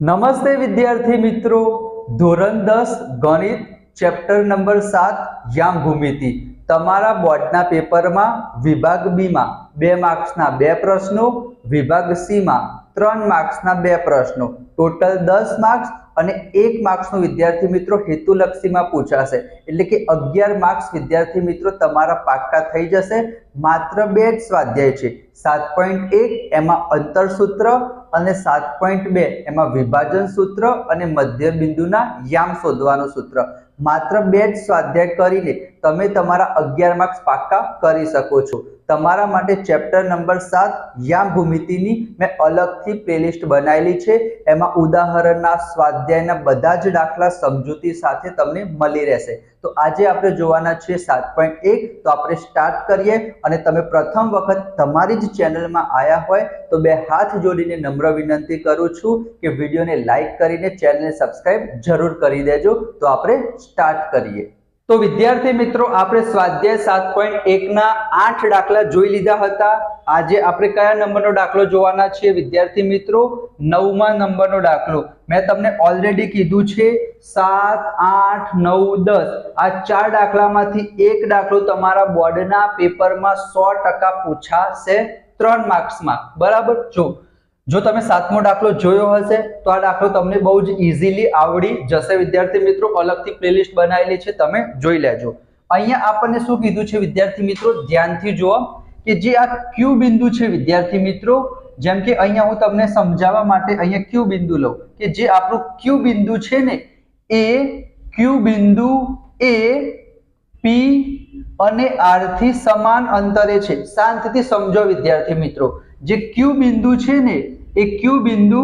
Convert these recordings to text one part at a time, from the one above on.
નમસ્તે વિદ્યાર્થી મિત્રો, ધોરણ 10 ગણિત ચેપ્ટર નંબર 7 યામ ભૂમિતિ તમારા બોર્ડના પેપરમાં વિભાગ બી માં 2 માર્ક્સના 2 પ્રશ્નો, વિભાગ સી માં 3 માર્ક્સના 2 પ્રશ્નો, ટોટલ 10 માર્ક્સ અને 1 માર્ક્સનો વિદ્યાર્થી મિત્રો હેતુલક્ષીમાં પૂછાશે. એટલે કે 11 માર્ક્સ વિદ્યાર્થી મિત્રો તમારા પાક્કા થઈ જશે. માત્ર 2 જ સ્વાધ્યાય છે. 7.1 એમાં અંતર સૂત્ર અને 7.2 એમાં વિભાજન સૂત્ર અને મધ્ય બિંદુના યામ શોધવાનું સૂત્ર. માત્ર 2 જ સ્વાધ્યાય કરીને તમે તમારા 11 માર્ક્સ પાક્કા કરી શકો છો. તમારા માટે ચેપ્ટર નંબર 7 યામ ભૂમિતિની મેં અલગથી પ્લેલિસ્ટ બનાવેલી છે. એમાં ઉદાહરણના સ્વાધ્યાયના બધા જ દાખલા સમજૂતી સાથે તમને મળી રહેશે. તો આજે આપણે જોવાના છીએ 7.1. તો આપણે સ્ટાર્ટ કરીએ. અને તમે પ્રથમ વખત તમારી જ ચેનલમાં આવ્યા હોય તો 2 હાથ જોડીને નમ્ર વિનંતી કરું છું કે વિડીયોને લાઈક કરીને ચેનલને સબસ્ક્રાઇબ જરૂર કરી દેજો. તો આપણે સ્ટાર્ટ કરીએ. તો વિદ્યાર્થી મિત્રો, આપણે સ્વાધ્યાય 7.1 ના 8 દાખલા જોઈ લીધા હતા. આજે આપણે કયા નંબરનો દાખલો જોવાના છીએ વિદ્યાર્થી મિત્રો? 9મા નંબરનો દાખલો. મેં તમને ઓલરેડી કીધું છે 7, 8, 9, 10 આ 4 દાખલામાંથી એક દાખલો તમારા બોર્ડના પેપરમાં 100% પૂછાશે 3 માર્ક્સમાં. બરાબર? જો તમે 7મો દાખલો જોયો હશે તો આ દાખલો તમને બહુ જ ઈઝીલી આવડી જશે વિદ્યાર્થી મિત્રો. અલગથી પ્લેલિસ્ટ બનાવેલી છે, તમે જોઈ લેજો. અહીંયા આપણને શું કીધું છે વિદ્યાર્થી મિત્રો? ધ્યાનથી જુઓ કે જે આ ક્યુ બિંદુ છે વિદ્યાર્થી મિત્રો, જેમ કે અહીંયા હું તમને સમજાવવા માટે અહીંયા ક્યુ બિંદુ લઉં કે જે આપણું ક્યુ બિંદુ છે ને, એ ક્યુ બિંદુ એ પી અને આર થી સમાન અંતરે છે. શાંતિથી સમજો વિદ્યાર્થી મિત્રો. જે ક્યુ બિંદુ છે ને, એ ક્યુ બિંદુ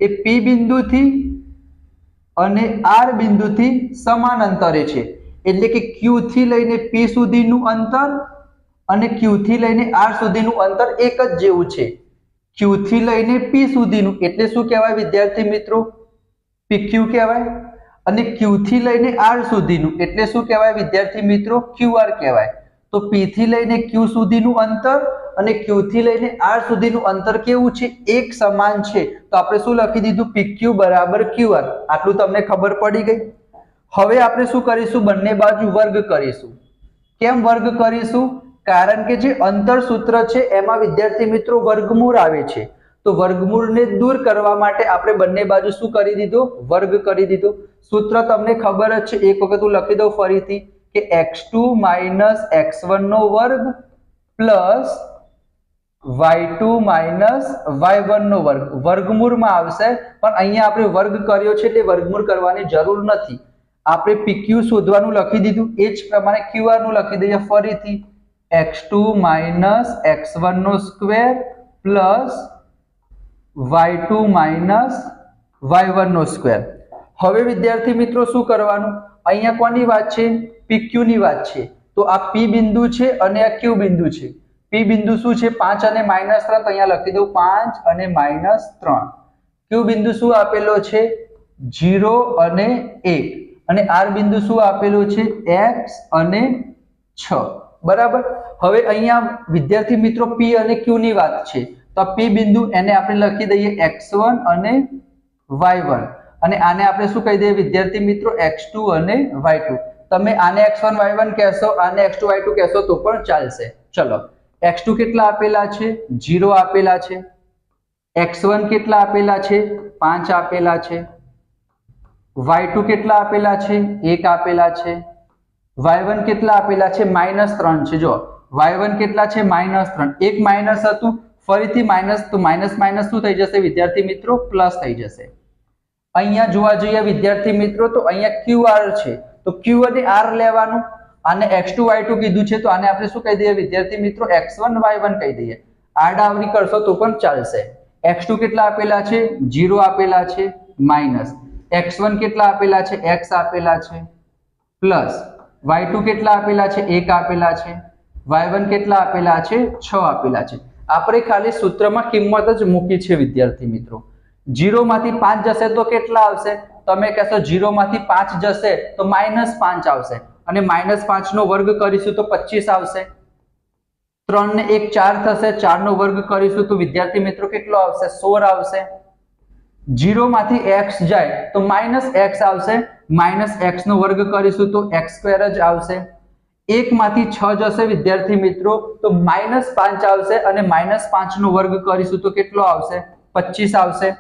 એ પી બિંદુથી અને આર બિંદુથી સમાન અંતરે છે. એટલે કે ક્યુ થી લઈને પી સુધીનું અંતર અને ક્યુ થી લઈને આર સુધીનું અંતર એક જ જેવું છે. ક્યુ થી લઈને પી સુધીનું એટલે શું કહેવાય વિદ્યાર્થી મિત્રો? પીક્યુ કહેવાય. અને ક્યુ થી લઈને આર સુધીનું એટલે શું કહેવાય વિદ્યાર્થી મિત્રો? ક્યુઆર કહેવાય. તો પી થી લઈને ક્યુ સુધીનું અંતર અને ક્યુ થી લઈને આર સુધીનું અંતર કેવું છે? એક સમાન છે. તો આપણે શું લખી દીધું? પીક્યુ બરાબર ક્યુઆર. આટલું તમને ખબર પડી ગઈ. હવે આપણે શું કરીશું? બંને બાજુ વર્ગ કરીશું. કેમ વર્ગ કરીશું? કારણ કે જે અંતર સૂત્ર છે એમાં વિદ્યાર્થી મિત્રો વર્ગમૂળ આવે છે. તો વર્ગમૂળને દૂર કરવા માટે આપણે બંને બાજુ શું કરી દીધો? વર્ગ કરી દીધો. સૂત્ર તમને ખબર જ છે, એક વખત હું લખી દઉં ફરીથી કે x2 - x1 નો વર્ગ પ્લસ y2 - y1 નો વર્ગ. વર્ગમૂળમાં આવશે, પણ અહીંયા આપણે વર્ગ કર્યો છે એટલે વર્ગમૂળ કરવાની જરૂર નથી. આપણે pq શોધવાનું લખી દીધું, એ જ પ્રમાણે qr નું લખી દઈએ ફરીથી x2 - x1 નો સ્ક્વેર પ્લસ y2 - y1 નો સ્ક્વેર. હવે વિદ્યાર્થી મિત્રો શું કરવાનું? અહીંયા કોની વાત છે? pq ની વાત છે. તો આ p બિંદુ છે અને આ q બિંદુ છે. p બિંદુ શું છે? 5 અને -3. તો અહીંયા લખી દઉં 5 અને -3. q બિંદુ શું આપેલો છે? 0 અને 1. અને r બિંદુ શું આપેલો છે? x અને 6. બરાબર? હવે અહીંયા વિદ્યાર્થી મિત્રો p અને q ની વાત છે. તો p બિંદુ એને આપણે લખી દઈએ x1 અને y1. અને આને આપણે શું કહી દઈએ વિદ્યાર્થી મિત્રો? x2 અને y2. તમે આને x1 y1 કહેશો, આને x2 y2 કહેશો તો પણ ચાલશે. ચલો, x2 કેટલા આપેલા છે? 0 આપેલા છે. x1 કેટલા આપેલા છે? 5 આપેલા છે. y2 કેટલા આપેલા છે? 1 આપેલા છે. y1 કેટલા આપેલા છે? -3 છે. જો y1 કેટલા છે? -3. એક માઇનસ હતું, ફરીથી માઇનસ, તો માઇનસ માઇનસ શું થઈ જશે વિદ્યાર્થી મિત્રો? પ્લસ થઈ જશે. અહીંયા જોવા જઈએ વિદ્યાર્થી મિત્રો તો અહીંયા QR છે. તો Q અને R લેવાનું. આને x2 y2 કીધું છે તો આને આપણે શું કહી દઈએ વિદ્યાર્થી મિત્રો? x1 y1 કહી દઈએ. આડાવરી કરશો તો પણ ચાલશે. x2 કેટલા આપેલા છે? 0 આપેલા છે. માઇનસ x1 કેટલા આપેલા છે? x આપેલા છે. પ્લસ y2 કેટલા આપેલા છે? 1 આપેલા છે. y1 કેટલા આપેલા છે? 6 આપેલા છે. આપણે ખાલી સૂત્રમાં કિંમત જ મૂકી છે વિદ્યાર્થી મિત્રો. 0 માંથી 5 જશે તો કેટલા આવશે? તમે કહેશો 0 માંથી 5 જશે તો -5 આવશે. અને -5 નો વર્ગ કરીશું તો 25 આવશે. 3 ને 1 4 થશે, 4 નો વર્ગ કરીશું તો વિદ્યાર્થી મિત્રો કેટલો આવશે? 16 આવશે. 0 માંથી x જાય તો -x આવશે, -x નો વર્ગ કરીશું તો x² જ આવશે। 1 માંથી 6 જશે વિદ્યાર્થી મિત્રો તો -5 આવશે અને -5 નો વર્ગ કરીશું તો કેટલો આવશે? 25 આવશે।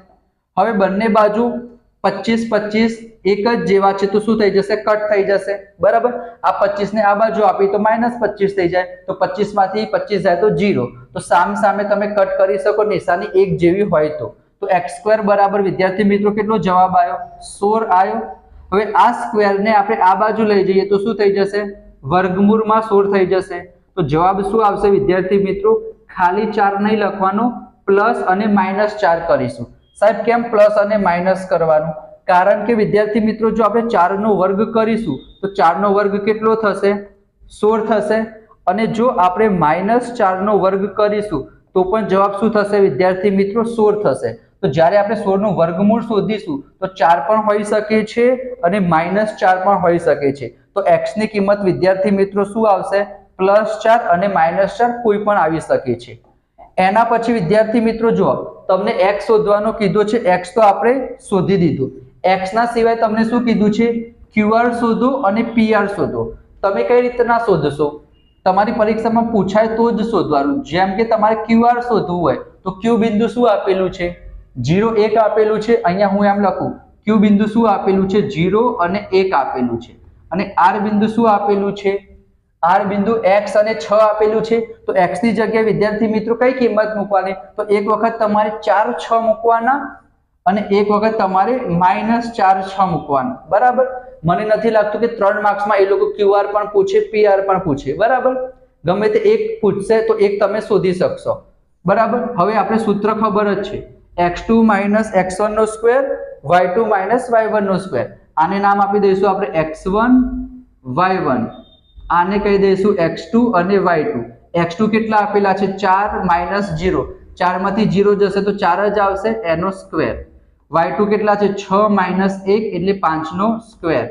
હવે બંને બાજુ 25 25 એક જ જેવા છે તો શું થઈ જશે? કટ થઈ જશે, બરાબર। આ 25 ને આ બાજુ આપી તો -25 થઈ જાય, તો 25 માંથી 25 જાય તો 0, તો સામ સામે તમે કટ કરી શકો નિશાની એક જેવી હોય તો x² બરાબર વિદ્યાર્થી મિત્રો કેટલો જવાબ આવ્યો? 16 આવ્યો। હવે આ સ્ક્વેર ને આપણે આ બાજુ લઈ જઈએ તો શું થઈ જશે? વર્ગમૂળમાં 16 થઈ જશે, તો જવાબ શું આવશે વિદ્યાર્થી મિત્રો? ખાલી 4 નહીં લખવાનો, પ્લસ અને -4 કરીશું। સાહેબ કેમ પ્લસ અને માઇનસ કરવાનું? કારણ કે વિદ્યાર્થી મિત્રો જો આપણે 4 નો વર્ગ કરીશું તો 4 નો વર્ગ કેટલો થશે? 16 થશે, અને જો આપણે -4 નો વર્ગ કરીશું તો પણ જવાબ શું થશે વિદ્યાર્થી મિત્રો? 16 થશે। તો જ્યારે આપણે 16 નું વર્ગમૂળ શોધીશું તો 4 પણ હોઈ શકે છે અને -4 પણ હોઈ શકે છે, તો x ની કિંમત વિદ્યાર્થી મિત્રો શું આવશે? +4 અને -4 કોઈ પણ આવી શકે છે। એના પછી વિદ્યાર્થી મિત્રો જો તમને x શોધવાનો કીધો છે, x તો આપણે શોધી દીધું, x ના સિવાય તમને શું કીધું છે? QR શોધો અને PR શોધો। તમે કઈ રીતના શોધશો? તમારી પરીક્ષામાં પૂછાય તો જ શોધવાનું। જેમ કે તમારે QR શોધવું હોય તો Q બિંદુ શું આપેલું છે? 0 1 આપેલું છે, અહીંયા હું એમ લખું Q બિંદુ શું આપેલું છે? 0 અને 1 આપેલું છે, અને R બિંદુ શું આપેલું છે? R બિંદુ x અને 6 આપેલું છે, તો x ની જગ્યાએ વિદ્યાર્થી મિત્રો કઈ કિંમત મૂકવાની? તો એક વખત તમારે 4 6 મૂકવાના અને એક વખત તમારે -4 6 મૂકવાના, બરાબર। મને નથી લાગતું કે 3 માર્ક્સમાં એ લોકો QR પણ પૂછે, PR પણ પૂછે, બરાબર। ગમે તે એક પૂછશે તો એક તમે શોધી શકશો, બરાબર। હવે આપણે સૂત્ર ખબર જ છે, x2 - x1 નો સ્ક્વેર, y2 - y1 નો સ્ક્વેર। આને નામ આપી દઈશું આપણે x1 y1, આને કહી દઈશું x2 અને y2। x2 કેટલા આપેલા છે? 4 - 0, 4 માંથી 0 જશે તો 4 જ આવશે, એનો સ્ક્વેર। y2 કેટલા છે? 6 - 1 એટલે 5 નો સ્ક્વેર।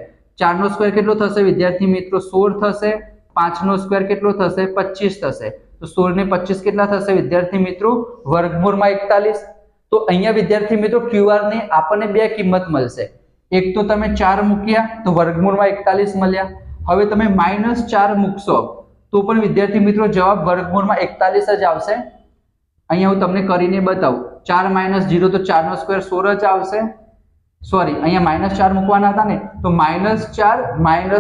4 નો સ્ક્વેર કેટલો થશે વિદ્યાર્થી મિત્રો? 16 થશે। 5 નો સ્ક્વેર કેટલો થશે? 25 થશે। તો 16 ને 25 કેટલા થશે વિદ્યાર્થી મિત્રો? વર્ગમૂળમાં 41। તો અહીંયા વિદ્યાર્થી મિત્રો QR ને આપણને બે કિંમત મળશે, એક તો તમે 4 મૂક્યા તો વર્ગમૂળમાં 41 મળ્યા, હવે તમે -4 મૂકશો તો પણ વિદ્યાર્થી મિત્રો જવાબ વર્ગમૂળમાં 41 જ આવશે। અહીંયા હું તમને કરીને બતાવું, 4 - 0 તો 4 નો સ્ક્વેર 16 જ આવશે, સોરી અહીંયા -4 મૂકવાના હતા ને, તો -4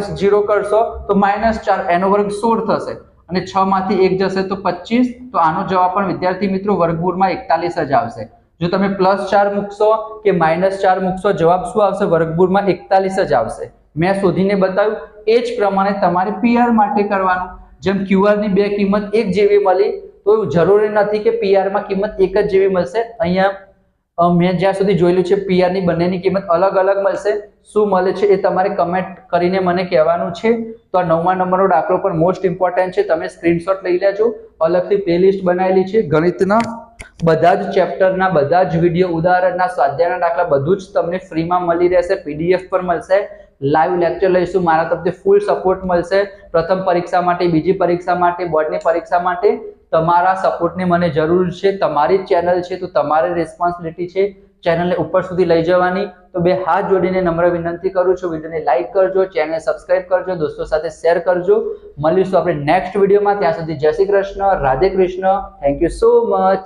- 0 કરશો તો -4 એનો વર્ગ 16 થશે, અને 6 માંથી 1 જશે તો 25, તો આનો જવાબ પણ વિદ્યાર્થી મિત્રો વર્ગમૂળમાં 41 જ આવશે। જો તમે +4 મૂકશો કે -4 મૂકશો જવાબ શું આવશે? વર્ગમૂળમાં 41 જ આવશે। મેં શોધીને બતાવ્યું એ જ પ્રમાણે તમારે PR માટે કરવાનું। જેમ QR ની બે કિંમત એક જેવી મળી તો જરૂરી નથી કે PR માં કિંમત એક જ જેવી મળશે। અહીંયા મેં જ્યાં સુધી જોયેલું છે PR ની બંનેની કિંમત અલગ અલગ મળશે। શું મળે છે એ તમારે કમેન્ટ કરીને મને કહેવાનું છે। તો આ 9મા નંબરનો દાખલો પણ મોસ્ટ ઇમ્પોર્ટન્ટ છે, તમે સ્ક્રીનશોટ લઈ લેજો। અલગથી પ્લેલિસ્ટ બનાવેલી છે, ગણિતના બધા જ ચેપ્ટરના બધા જ વિડીયો, ઉદાહરણના, સ્વાધ્યાયના દાખલા બધું જ તમને ફ્રીમાં મળી રહેશે, PDF પર મળશે। લાઈવ લેક્ચર લઈશું, મારા તરફથી ફૂલ સપોર્ટ મળશે। પ્રથમ પરીક્ષા માટે, બીજી પરીક્ષા માટે, બોર્ડની પરીક્ષા માટે તમારા સપોર્ટની મને જરૂર છે। તમારી ચેનલ છે તો તમારી રિસ્પોન્સિબિલિટી છે ચેનલને ઉપર સુધી લઈ જવાની। તો બે હાથ જોડીને નમ્ર વિનંતી કરું છું, વિડીયોને લાઈક કરજો, ચેનલ સબસ્ક્રાઇબ કરજો, દોસ્તો સાથે શેર કરજો। મળીશું આપણે નેક્સ્ટ વિડીયોમાં, ત્યાં સુધી જય Shri Krishna, Radhe Krishna, thank you so much.